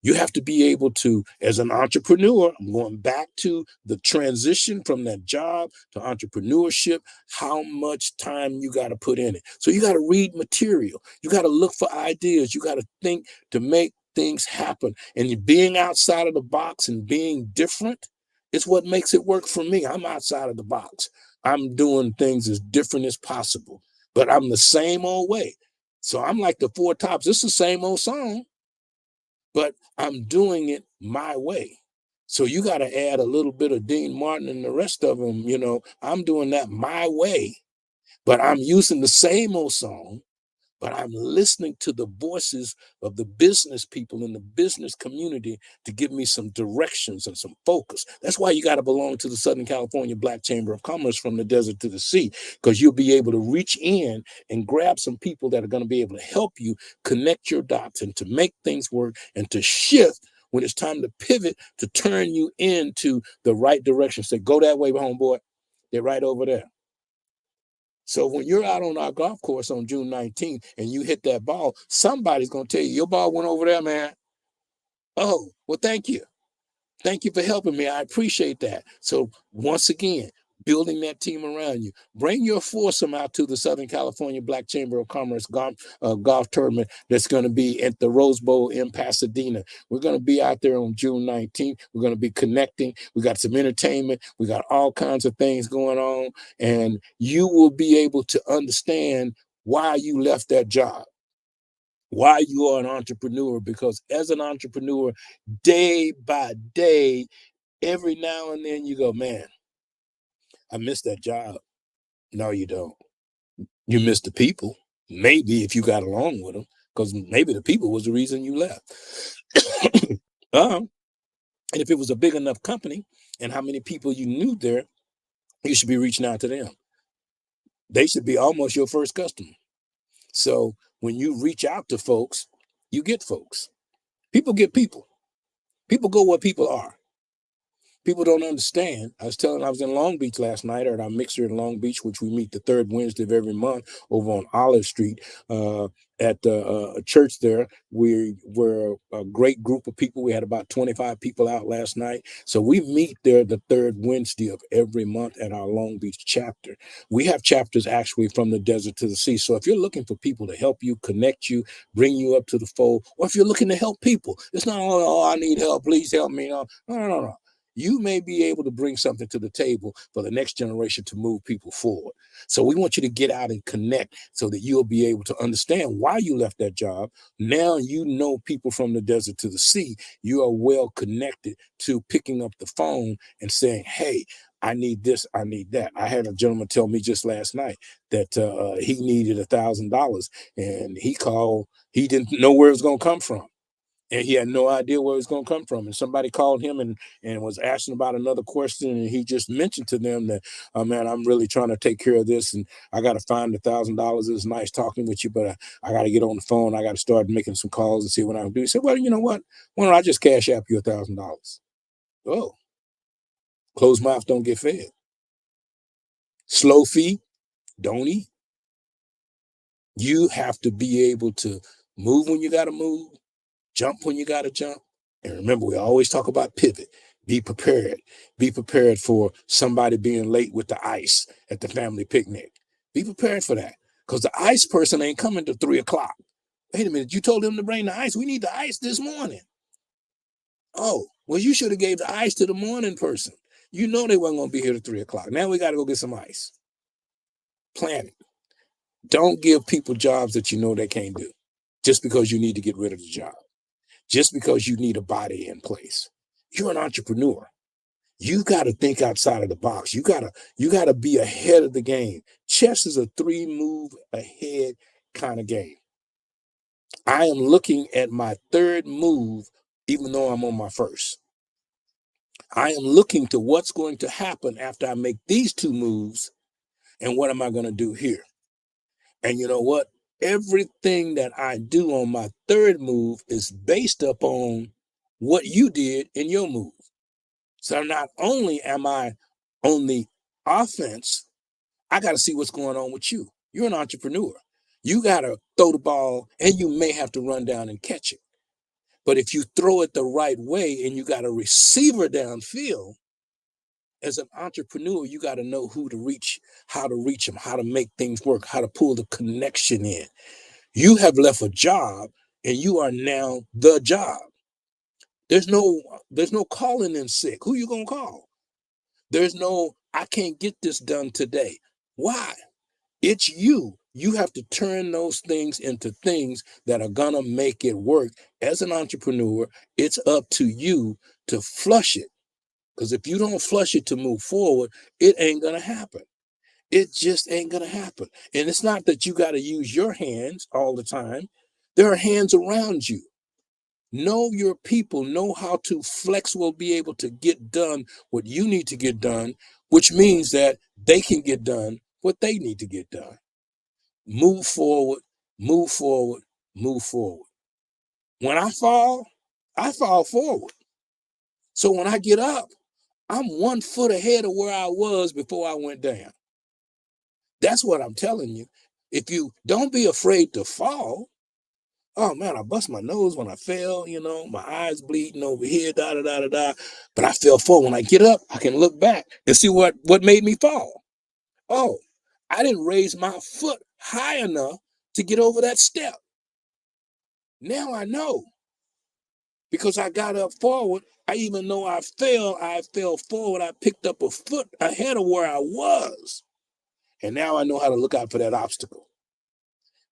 You have to be able to, as an entrepreneur, I'm going back to the transition from that job to entrepreneurship, how much time you got to put in it. So you got to read material. You got to look for ideas. You got to think to make things happen. And being outside of the box and being different is what makes it work for me. I'm outside of the box. I'm doing things as different as possible, but I'm the same old way. So I'm like the Four Tops. It's the same old song, but I'm doing it my way. So you got to add a little bit of Dean Martin and the rest of them. I'm doing that my way, but I'm using the same old song, but I'm listening to the voices of the business people in the business community to give me some directions and some focus. That's why you got to belong to the Southern California Black Chamber of Commerce, from the desert to the sea, because you'll be able to reach in and grab some people that are going to be able to help you connect your dots and to make things work and to shift when it's time to pivot, to turn you into the right direction. Say, go that way, homeboy. They're right over there. So when you're out on our golf course on June 19th and you hit that ball, somebody's going to tell you, your ball went over there, man. Oh, well, thank you. Thank you for helping me. I appreciate that. So once again, building that team around you. Bring your foursome out to the Southern California Black Chamber of Commerce golf tournament that's going to be at the Rose Bowl in Pasadena. We're going to be out there on June 19th. We're going to be connecting. We got some entertainment. We got all kinds of things going on. And you will be able to understand why you left that job, why you are an entrepreneur, because as an entrepreneur, day by day, every now and then you go, man, I miss that job. No, you don't. You miss the people. Maybe if you got along with them, because maybe the people was the reason you left. And if it was a big enough company and how many people you knew there, you should be reaching out to them. They should be almost your first customer. So when you reach out to folks, you get folks. People get people. People go where people are. People don't understand. I was in Long Beach last night at our mixer in Long Beach, which we meet the third Wednesday of every month over on Olive Street. At a church there. We were a great group of people. We had about 25 people out last night. So we meet there the third Wednesday of every month at our Long Beach chapter. We have chapters actually from the desert to the sea. So if you're looking for people to help you, connect you, bring you up to the fold, or if you're looking to help people, it's not, oh, I need help, please help me. No. You may be able to bring something to the table for the next generation to move people forward. So we want you to get out and connect so that you'll be able to understand why you left that job. Now you know people from the desert to the sea. You are well connected to picking up the phone and saying, hey, I need this, I need that. I had a gentleman tell me just last night that he needed $1,000 and he called, he didn't know where it was going to come from. And he had no idea where it was going to come from. And somebody called him and was asking about another question. And he just mentioned to them that, man, I'm really trying to take care of this. And I got to find $1,000. It's nice talking with you, but I got to get on the phone. I got to start making some calls and see what I can do. He said, well, you know what? Why don't I just cash app you $1,000? Oh, closed mouth don't get fed. Slow feet don't eat. You have to be able to move when you got to move. Jump when you got to jump. And remember, we always talk about pivot. Be prepared. Be prepared for somebody being late with the ice at the family picnic. Be prepared for that because the ice person ain't coming to 3 o'clock. Wait a minute. You told them to bring the ice. We need the ice this morning. Oh, well, you should have gave the ice to the morning person. You know they weren't going to be here at 3 o'clock. Now we got to go get some ice. Plan it. Don't give people jobs that you know they can't do just because you need to get rid of the job. Just because you need a body in place. You're an entrepreneur. You got to think outside of the box. You gotta be ahead of the game. Chess is a 3-move ahead kind of game. I am looking at my third move, even though I'm on my first. I am looking to what's going to happen after I make these 2 moves and what am I going to do here? And you know what? Everything that I do on my third move is based upon what you did in your move. So not only am I on the offense, I got to see what's going on with you. You're an entrepreneur. You got to throw the ball and you may have to run down and catch it. But if you throw it the right way and you got a receiver downfield, as an entrepreneur, you got to know who to reach, how to reach them, how to make things work, how to pull the connection in. You have left a job and you are now the job. There's no calling in sick. Who you going to call? There's no, I can't get this done today. Why? It's you. You have to turn those things into things that are going to make it work. As an entrepreneur, it's up to you to flush it. Because if you don't flush it to move forward, it ain't going to happen. It just ain't going to happen. And it's not that you got to use your hands all the time. There are hands around you. Know your people, know how to flexible, be able to get done what you need to get done, which means that they can get done what they need to get done. Move forward, move forward, move forward. When I fall forward. So when I get up, I'm 1 foot ahead of where I was before I went down. That's what I'm telling you. If you don't be afraid to fall, oh man, I bust my nose when I fell, my eyes bleeding over here, but I fell forward. When I get up, I can look back and see what made me fall. Oh, I didn't raise my foot high enough to get over that step. Now I know. Because I got up forward, even though I fell forward, I picked up a foot ahead of where I was. And now I know how to look out for that obstacle.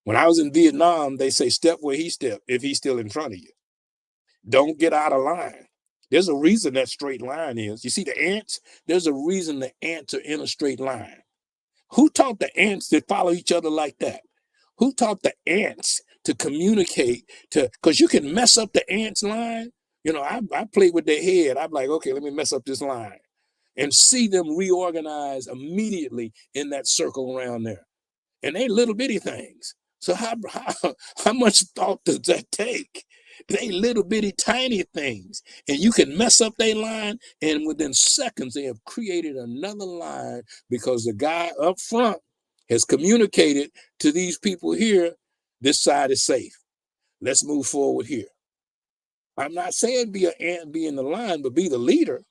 When I was in Vietnam, they say step where he stepped if he's still in front of you. Don't get out of line. There's a reason that straight line is. You see the ants? There's a reason the ants are in a straight line. Who taught the ants to follow each other like that? Who taught the ants to communicate because you can mess up the ants line. I played with their head. I'm like, okay, let me mess up this line and see them reorganize immediately in that circle around there. And they little bitty things. So how much thought does that take? They little bitty tiny things. And you can mess up their line, and within seconds, they have created another line because the guy up front has communicated to these people here, this side is safe. Let's move forward here. I'm not saying be an ant, be in the line, but be the leader.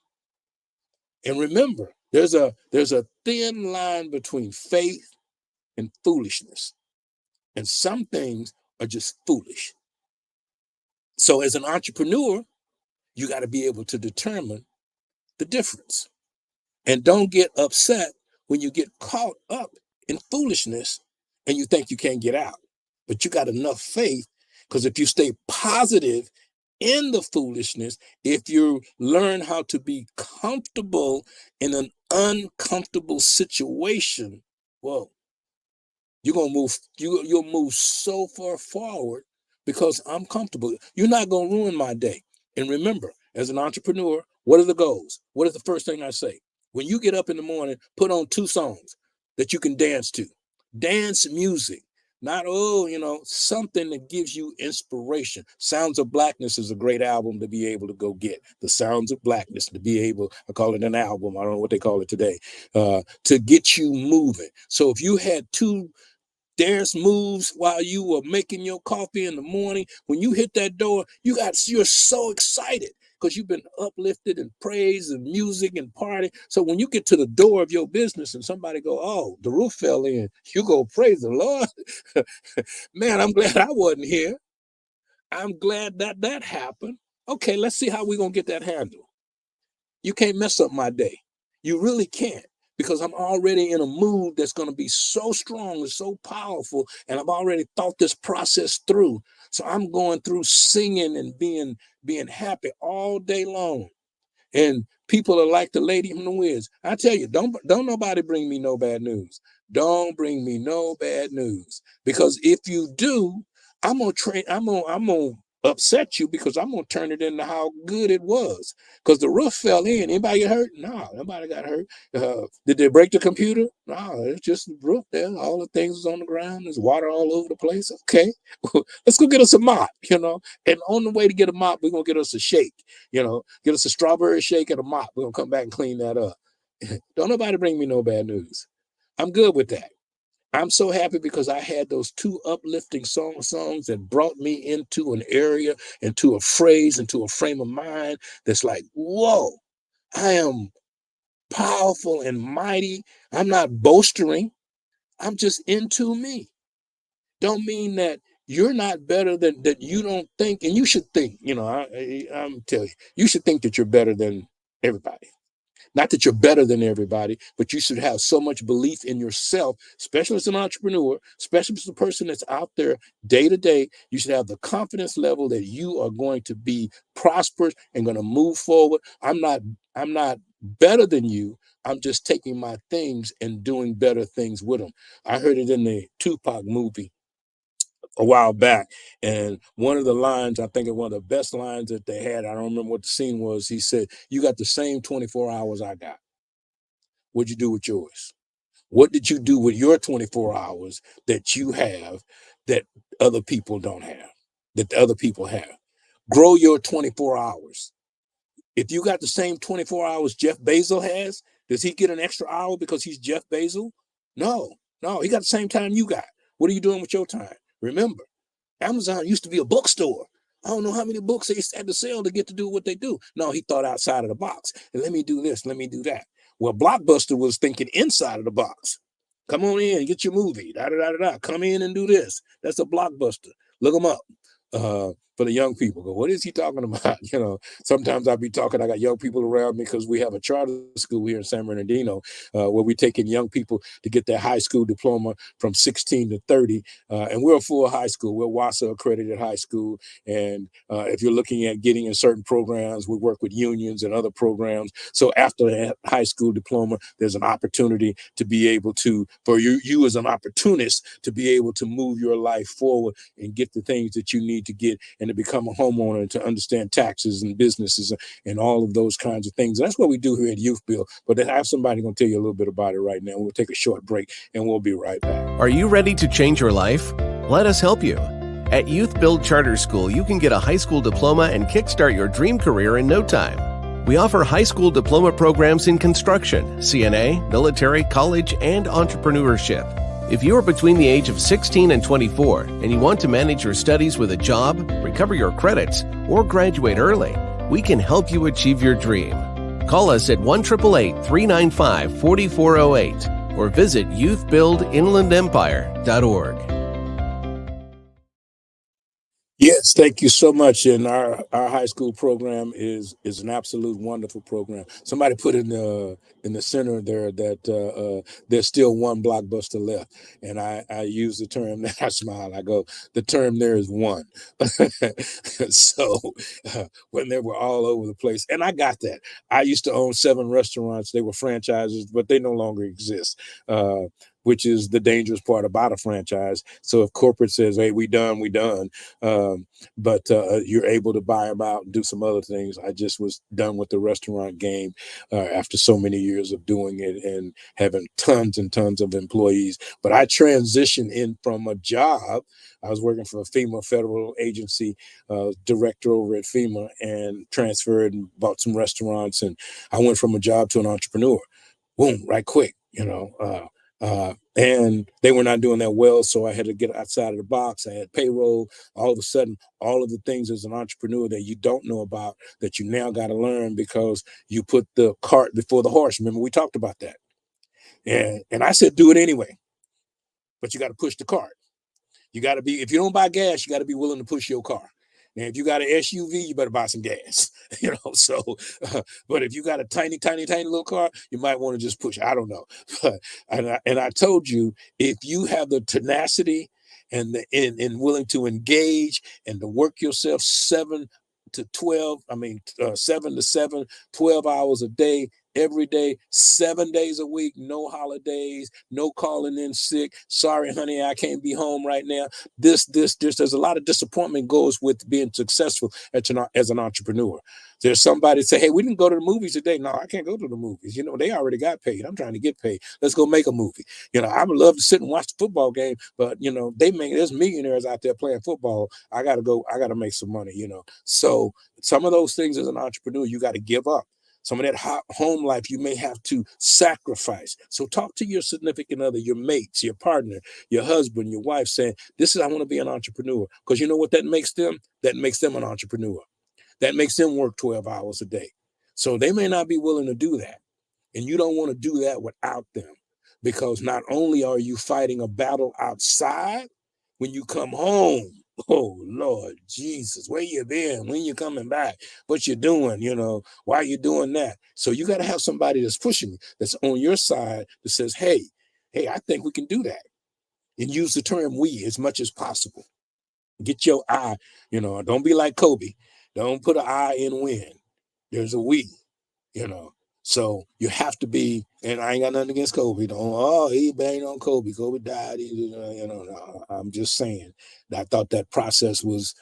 And remember, there's a thin line between faith and foolishness. And some things are just foolish. So as an entrepreneur, you got to be able to determine the difference. And don't get upset when you get caught up in foolishness and you think you can't get out. But you got enough faith, because if you stay positive in the foolishness, if you learn how to be comfortable in an uncomfortable situation, well, you're gonna move. You'll move so far forward because I'm comfortable. You're not gonna ruin my day. And remember, as an entrepreneur, what are the goals? What is the first thing I say? When you get up in the morning, put on 2 songs that you can dance to. Dance music, not something that gives you inspiration. Sounds of Blackness is a great album to be able to go get. The Sounds of Blackness, to be able, I call it an album, I don't know what they call it today, to get you moving. So if you had 2 dance moves while you were making your coffee in the morning, when you hit that door, you're so excited because you've been uplifted and praise and music and party. So when you get to the door of your business and somebody go, oh, the roof fell in, you go, praise the Lord. Man, I'm glad I wasn't here. I'm glad that happened. Okay, let's see how we're going to get that handled. You can't mess up my day. You really can't, because I'm already in a mood that's going to be so strong and so powerful, and I've already thought this process through. So I'm going through singing and being happy all day long. And people are like the lady from The Wiz. I tell you, don't nobody bring me no bad news. Don't bring me no bad news, because if you do, I'm gonna upset you, because I'm gonna turn it into how good it was. Because the roof fell in. Anybody get hurt? No, nobody got hurt. Did they break the computer? No, it's just the roof there. All the things is on the ground. There's water all over the place. Okay, let's go get us a mop. And on the way to get a mop, we're gonna get us a shake. Get us a strawberry shake and a mop. We're gonna come back and clean that up. Don't nobody bring me no bad news. I'm good with that. I'm so happy because I had those 2 uplifting songs that brought me into an area, into a phrase, into a frame of mind that's like, whoa, I am powerful and mighty. I'm not boastering. I'm just into me. Don't mean that you're not better than that. You don't think, and you should think, I'm telling you, you should think that you're better than everybody. Not that you're better than everybody, but you should have so much belief in yourself, especially as an entrepreneur, especially as a person that's out there day to day. You should have the confidence level that you are going to be prosperous and going to move forward. I'm not better than you. I'm just taking my things and doing better things with them. I heard it in the Tupac movie a while back, and one of the lines, I think one of the best lines that they had, I don't remember what the scene was, he said, you got the same 24 hours I got. What'd you do with yours? What did you do with your 24 hours that you have that other people don't have, that the other people have? Grow your 24 hours. If you got the same 24 hours Jeff Bezos has, does he get an extra hour because he's Jeff Bezos? No, he got the same time you got. What are you doing with your time? Remember, Amazon used to be a bookstore. I don't know how many books they had to sell to get to do what they do. No, he thought outside of the box. And let me do this, let me do that. Well, Blockbuster was thinking inside of the box. Come on in, get your movie. Come in and do this. That's a Blockbuster. Look them up. For the young people, go, what is he talking about? Sometimes I'll be talking, I got young people around me because we have a charter school here in San Bernardino where we're taking young people to get their high school diploma from 16 to 30. And we're a full high school. We're WASA accredited high school. And if you're looking at getting in certain programs, we work with unions and other programs. So after that high school diploma, there's an opportunity to be able to, for you as an opportunist, to be able to move your life forward and get the things that you need to get, and to become a homeowner, and to understand taxes and businesses and all of those kinds of things. That's what we do here at Youth Build. But I have somebody going to tell you a little bit about it right now. We'll take a short break and we'll be right back. Are you ready to change your life? Let us help you. At Youth Build Charter School, you can get a high school diploma and kickstart your dream career in no time. We offer high school diploma programs in construction, CNA, military, college, and entrepreneurship. If you are between the age of 16 and 24 and you want to manage your studies with a job, recover your credits, or graduate early, we can help you achieve your dream. Call us at 1-888-395-4408 or visit youthbuildinlandempire.org. Yes, thank you so much. And our high school program is an absolute wonderful program. Somebody put in the center there that there's still one Blockbuster left, and I use the term that I smile. I go, the term there is one. So when they were all over the place, and I got that. I used to own 7 restaurants. They were franchises, but they no longer exist. Which is the dangerous part about a franchise. So if corporate says, hey, we done, but you're able to buy them out and do some other things. I just was done with the restaurant game after so many years of doing it and having tons and tons of employees. But I transitioned in from a job. I was working for a FEMA federal agency, director over at FEMA, and transferred and bought some restaurants. And I went from a job to an entrepreneur. Boom, right quick, and they were not doing that well. So I had to get outside of the box. I had payroll. All of a sudden, all of the things as an entrepreneur that you don't know about that you now got to learn because you put the cart before the horse. Remember, we talked about that. And I said, do it anyway, but you got to push the cart. You got to be, if you don't buy gas, you got to be willing to push your car. And if you got an SUV, you better buy some gas, but if you got a tiny little car, you might want to just push. I don't know. And I told you, if you have the tenacity and willing to engage and to work yourself 7 to 7 to 7, 12 hours a day, every day, 7 days a week, no holidays, no calling in sick. Sorry, honey, I can't be home right now. There's a lot of disappointment goes with being successful as an entrepreneur. There's somebody say, hey, we didn't go to the movies today. No, I can't go to the movies. They already got paid. I'm trying to get paid. Let's go make a movie. I would love to sit and watch the football game, but there's millionaires out there playing football. I got to make some money, So some of those things as an entrepreneur, you got to give up. Some of that home life you may have to sacrifice. So talk to your significant other, your mates, your partner, your husband, your wife, saying, I want to be an entrepreneur. Because you know what that makes them? That makes them an entrepreneur. That makes them work 12 hours a day. So they may not be willing to do that. And you don't want to do that without them. Because not only are you fighting a battle outside, when you come home, oh, Lord Jesus, where you been? When you coming back? What you doing? Why you doing that? So you got to have somebody that's pushing you, that's on your side, that says, hey, I think we can do that. And use the term we as much as possible. Get your I, don't be like Kobe. Don't put an I in win. There's a we, So you have to be, and I ain't got nothing against Kobe. He banged on Kobe. Kobe died. No, I'm just saying that I thought that process was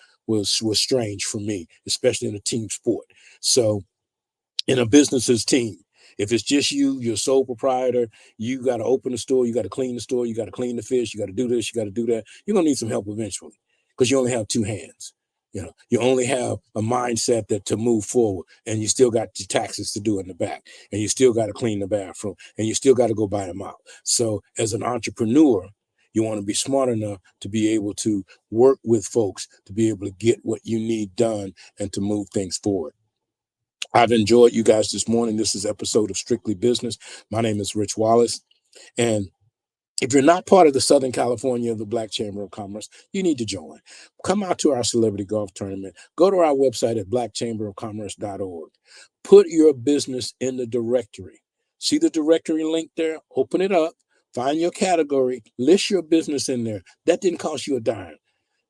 strange for me, especially in a team sport. So in a business's team, if it's just you're sole proprietor, you got to open the store, you got to clean the store, you got to clean the fish, you got to do this, you got to do that. You're going to need some help eventually because you only have 2 hands. You only have a mindset that to move forward, and you still got your taxes to do in the back, and you still got to clean the bathroom, and you still got to go buy them out. So as an entrepreneur, you want to be smart enough to be able to work with folks to be able to get what you need done and to move things forward. I've enjoyed you guys this morning. This is an episode of Strictly Business. My name is Rich Wallace, and if you're not part of the Southern California of the Black Chamber of Commerce, you need to join. Come out to our celebrity golf tournament. Go to our website at blackchamberofcommerce.org. Put your business in the directory. See the directory link there? Open it up. Find your category. List your business in there. That didn't cost you a dime.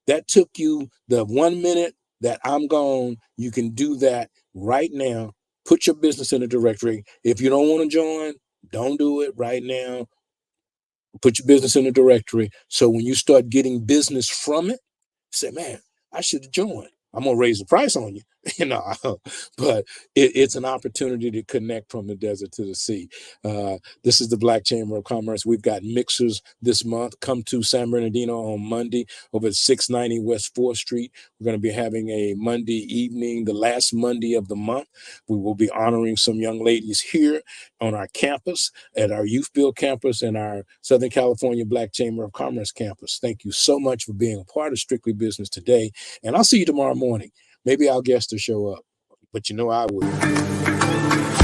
That took you the 1 minute that I'm gone. You can do that right now. Put your business in the directory. If you don't want to join, don't do it right now. Put your business in the directory. So when you start getting business from it, say, man, I should have joined. I'm going to raise the price on you. you know, but it's an opportunity to connect from the desert to the sea. This is the Black Chamber of Commerce. We've got mixers this month. Come to San Bernardino on Monday over at 690 West 4th Street. We're going to be having a Monday evening, the last Monday of the month. We will be honoring some young ladies here on our campus, at our Youthville campus and our Southern California Black Chamber of Commerce campus. Thank you so much for being a part of Strictly Business today. And I'll see you tomorrow morning. Maybe I'll guest to show up, but you know I will.